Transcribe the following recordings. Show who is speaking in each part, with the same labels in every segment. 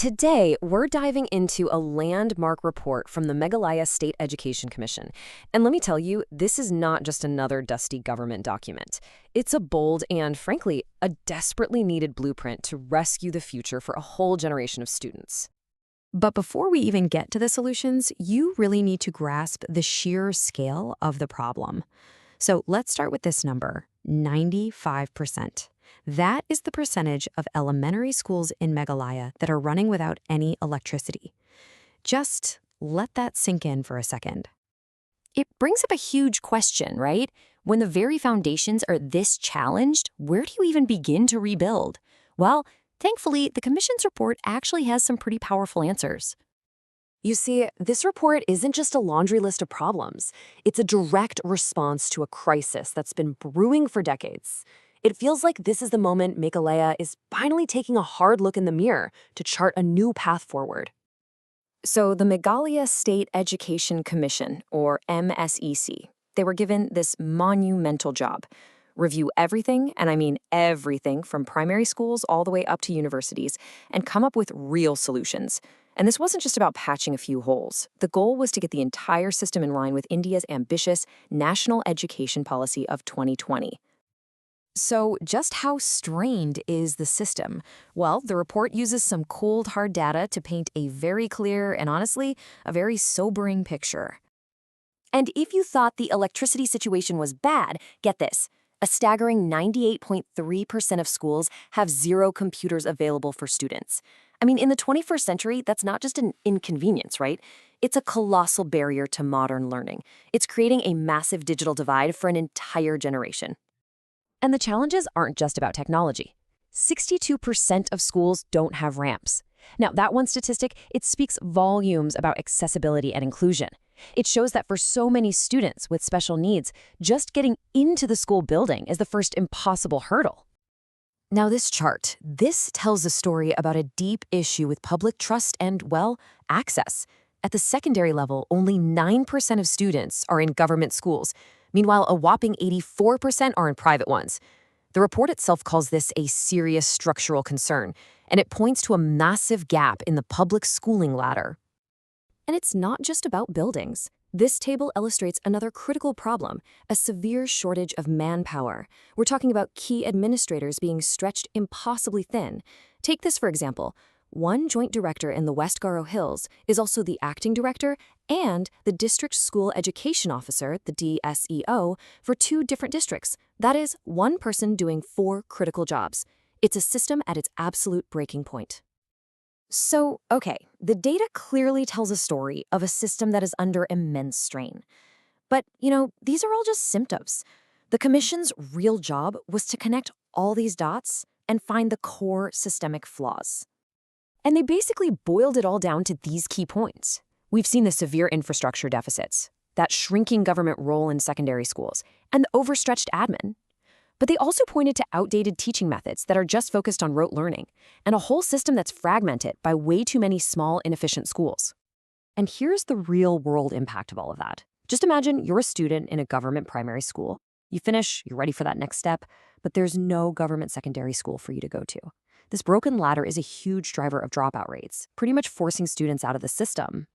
Speaker 1: Today, we're diving into a landmark report from the Meghalaya State Education Commission. And let me tell you, this is not just another dusty government document. It's a bold and, frankly, a desperately needed blueprint to rescue the future for a whole generation of students.
Speaker 2: But before we even get to the solutions, you really need to grasp the sheer scale of the problem. So let's start with this number, 95%. That is the percentage of elementary schools in Meghalaya that are running without any electricity. Just let that sink in for a second.
Speaker 3: It brings up a huge question, right? When the very foundations are this challenged, where do you even begin to rebuild? Well, thankfully, the Commission's report actually has some pretty powerful answers.
Speaker 1: You see, this report isn't just a laundry list of problems. It's a direct response to a crisis that's been brewing for decades. It feels like this is the moment Meghalaya is finally taking a hard look in the mirror to chart a new path forward. So the Meghalaya State Education Commission, or MSEC, they were given this monumental job. Review everything, and I mean everything from primary schools all the way up to universities, and come up with real solutions. And this wasn't just about patching a few holes. The goal was to get the entire system in line with India's ambitious National Education Policy of 2020. So just how strained is the system? Well, the report uses some cold, hard data to paint a very clear and honestly, a very sobering picture.
Speaker 3: And if you thought the electricity situation was bad, get this. A staggering 98.3% of schools have zero computers available for students. I mean, in the 21st century, that's not just an inconvenience, right? It's a colossal barrier to modern learning. It's creating a massive digital divide for an entire generation.
Speaker 1: And the challenges aren't just about technology. 62% of schools don't have ramps. Now, that one statistic, it speaks volumes about accessibility and inclusion. It shows that for so many students with special needs, just getting into the school building is the first impossible hurdle. Now, this chart, this tells a story about a deep issue with public trust and, well, access. At the secondary level, only 9% of students are in government schools. Meanwhile, a whopping 84% are in private ones. The report itself calls this a serious structural concern, and it points to a massive gap in the public schooling ladder. And it's not just about buildings. This table illustrates another critical problem, a severe shortage of manpower. We're talking about key administrators being stretched impossibly thin. Take this for example. One joint director in the West Garo Hills is also the acting director and the district school education officer, the DSEO, for two different districts. That is, one person doing 4 critical jobs. It's a system at its absolute breaking point. So, okay, the data clearly tells a story of a system that is under immense strain. But, these are all just symptoms. The Commission's real job was to connect all these dots and find the core systemic flaws. And they basically boiled it all down to these key points. We've seen the severe infrastructure deficits, that shrinking government role in secondary schools, and the overstretched admin. But they also pointed to outdated teaching methods that are just focused on rote learning, and a whole system that's fragmented by way too many small, inefficient schools. And here's the real-world impact of all of that. Just imagine you're a student in a government primary school. You finish, you're ready for that next step, but there's no government secondary school for you to go to. This broken ladder is a huge driver of dropout rates, pretty much forcing students out of the system.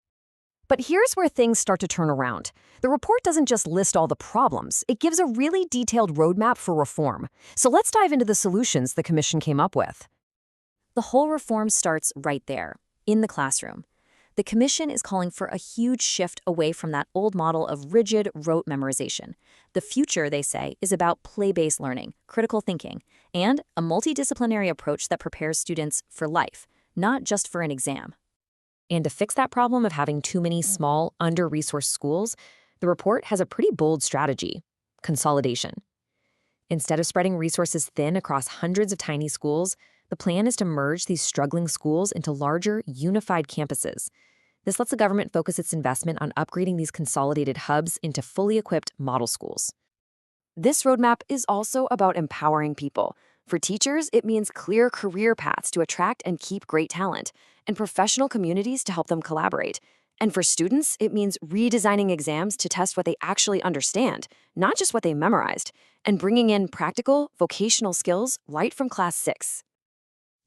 Speaker 1: But here's where things start to turn around. The report doesn't just list all the problems, it gives a really detailed roadmap for reform. So let's dive into the solutions the Commission came up with.
Speaker 3: The whole reform starts right there, in the classroom. The Commission is calling for a huge shift away from that old model of rigid, rote memorization. The future, they say, is about play-based learning, critical thinking, and a multidisciplinary approach that prepares students for life, not just for an exam.
Speaker 1: And to fix that problem of having too many small, under-resourced schools, the report has a pretty bold strategy: consolidation. Instead of spreading resources thin across hundreds of tiny schools, the plan is to merge these struggling schools into larger, unified campuses. This lets the government focus its investment on upgrading these consolidated hubs into fully equipped model schools. This roadmap is also about empowering people. For teachers, it means clear career paths to attract and keep great talent, and professional communities to help them collaborate. And for students, it means redesigning exams to test what they actually understand, not just what they memorized, and bringing in practical, vocational skills right from class 6.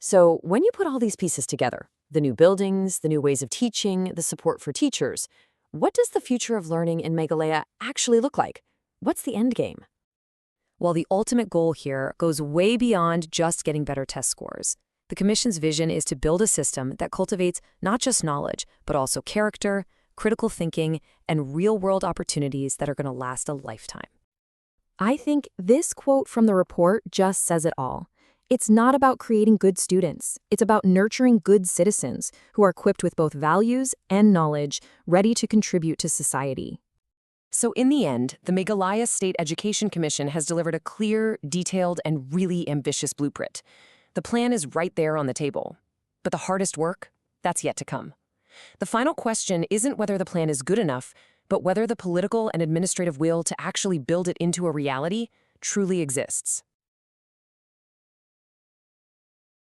Speaker 1: So when you put all these pieces together,
Speaker 4: The new buildings, the new ways of teaching, the support for teachers. What does the future of learning in Meghalaya actually look like? What's the end game?
Speaker 1: Well, the ultimate goal here goes way beyond just getting better test scores. The Commission's vision is to build a system that cultivates not just knowledge, but also character, critical thinking, and real-world opportunities that are going to last a lifetime.
Speaker 3: I think this quote from the report just says it all. It's not about creating good students. It's about nurturing good citizens who are equipped with both values and knowledge, ready to contribute to society.
Speaker 1: So in the end, the Meghalaya State Education Commission has delivered a clear, detailed, and really ambitious blueprint. The plan is right there on the table. But the hardest work? That's yet to come. The final question isn't whether the plan is good enough, but whether the political and administrative will to actually build it into a reality truly exists.